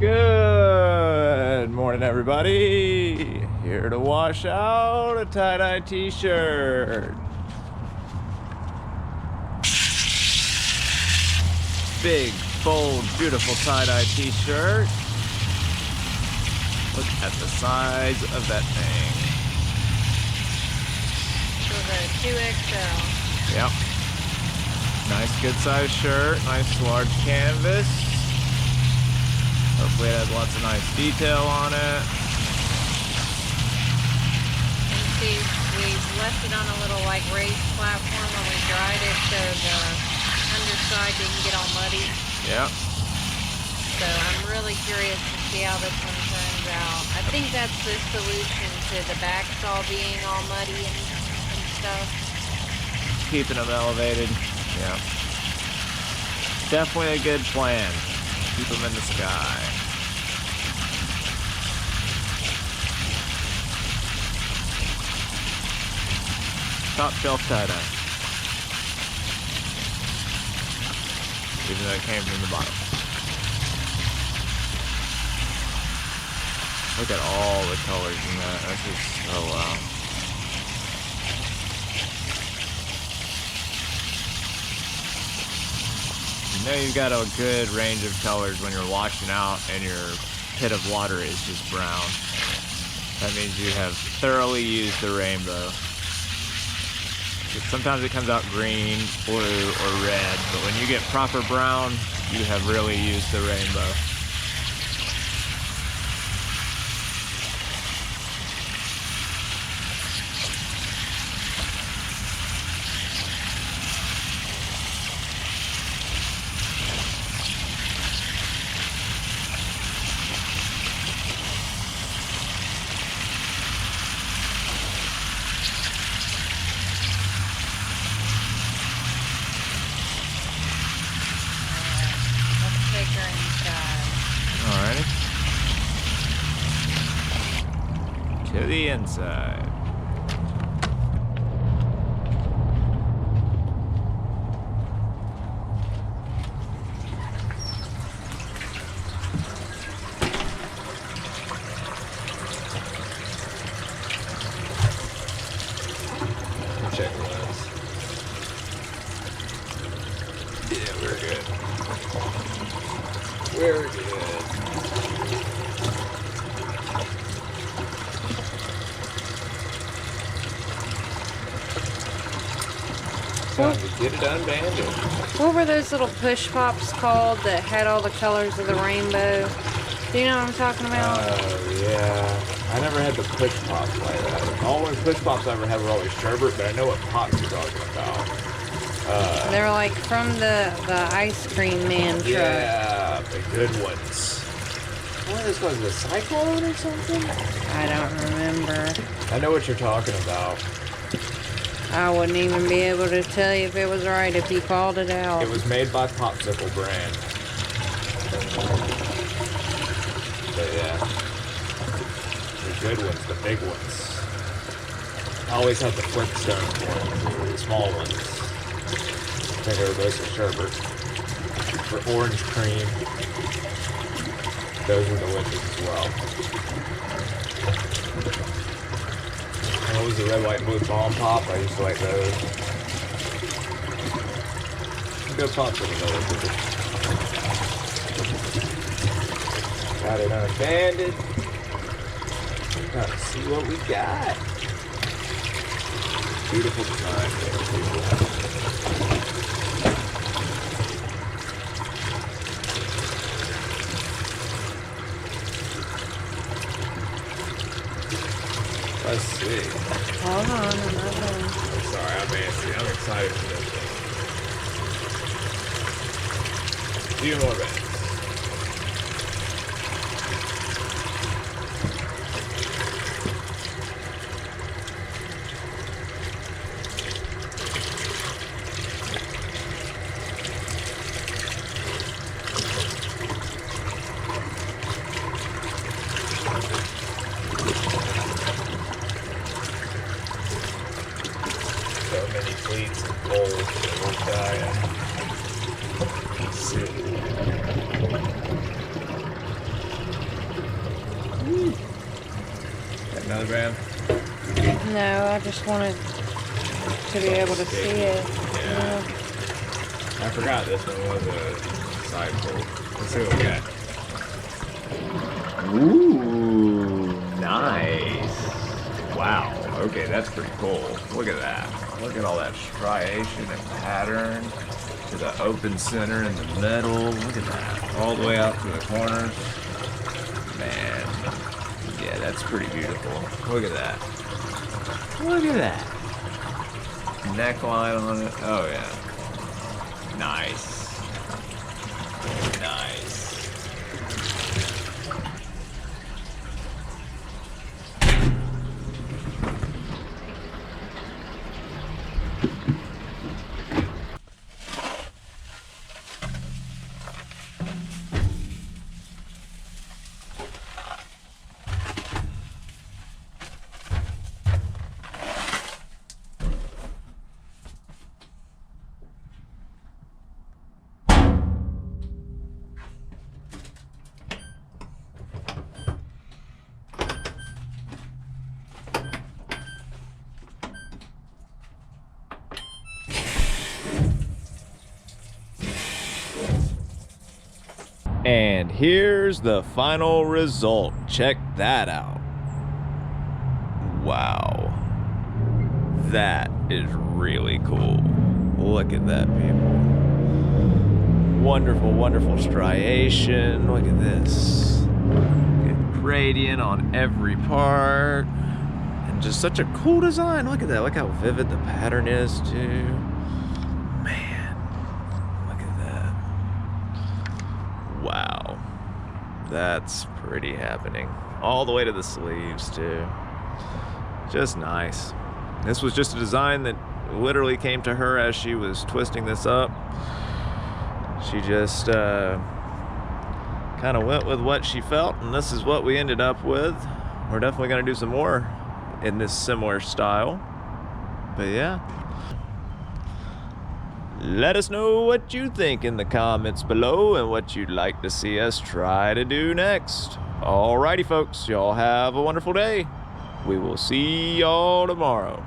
Good morning, everybody. Here to wash out a tie-dye t-shirt. Big, bold, beautiful tie-dye t-shirt. Look at the size of that thing. So the 2XL. Yep. Nice, good size shirt. Nice large canvas. Hopefully it has lots of nice detail on it. And see, we left it on a little like raised platform when we dried it so the underside didn't get all muddy. Yep. So I'm really curious to see how this one turns out. I think that's the solution to the backs all being all muddy and stuff. Keeping them elevated. Yeah. Definitely a good plan. Keep them in the sky. Top shelf tie-dye. Even though it came from the bottom. Look at all the colors in that. That's just so wow. You know you've got a good range of colors when you're washing out and your pit of water is just brown. That means you have thoroughly used the rainbow. Sometimes it comes out green, blue, or red, but when you get proper brown, you have really used the rainbow. Alrighty. To the inside. Check the lens. Yeah, we're good. We're good. Time to get it unbanded. What were those little push pops called that had all the colors of the rainbow? Do you know what I'm talking about? Oh, yeah. I never had the push pops like that. All the push pops I ever had were always sherbet, but I know what pops you're talking about. They were like from the ice cream man truck. Yeah, the good ones. What this was, the Cyclone or something? I don't remember. I know what you're talking about. I wouldn't even be able to tell you if it was right if you called it out. It was made by Popsicle brand. But yeah. The good ones, the big ones. I always had the Flintstone ones, the small ones. I think they were those for sherbet. For orange cream. Those were delicious as well. What was the red, white, blue bomb pop? I used to like those. Good pops in those. Got it unbanded. Let's see what we got. Beautiful design. Let's see. Hold on, another one. I'm sorry, I'm antsy. I'm excited for this thing. A few more minutes. So many fleets and poles that we're dying. Let's see. another band? No, I just wanted to be able to see it. Yeah. I forgot this one was a side pull. Let's see what we got. Ooh, nice. Wow. Okay, that's pretty cool. Look at that. Look at all that striation and pattern to the open center in the middle. Look at that. All the way out to the corners. Man. Yeah, that's pretty beautiful. Look at that. Look at that. Neckline on it. Oh, yeah. Nice. Nice. And here's the final result. Check that out. Wow. That is really cool. Look at that, people. Wonderful, wonderful striation. Look at this. Good gradient on every part. And just such a cool design. Look at that. Look how vivid the pattern is, too. Man, look at that. Wow. That's pretty happening. All the way to the sleeves, too. Just nice. This was just a design that literally came to her as she was twisting this up. She just kind of went with what she felt, and this is what we ended up with. We're definitely going to do some more in this similar style. But yeah. Let us know what you think in the comments below and what you'd like to see us try to do next. Alrighty, folks. Y'all have a wonderful day. We will see y'all tomorrow.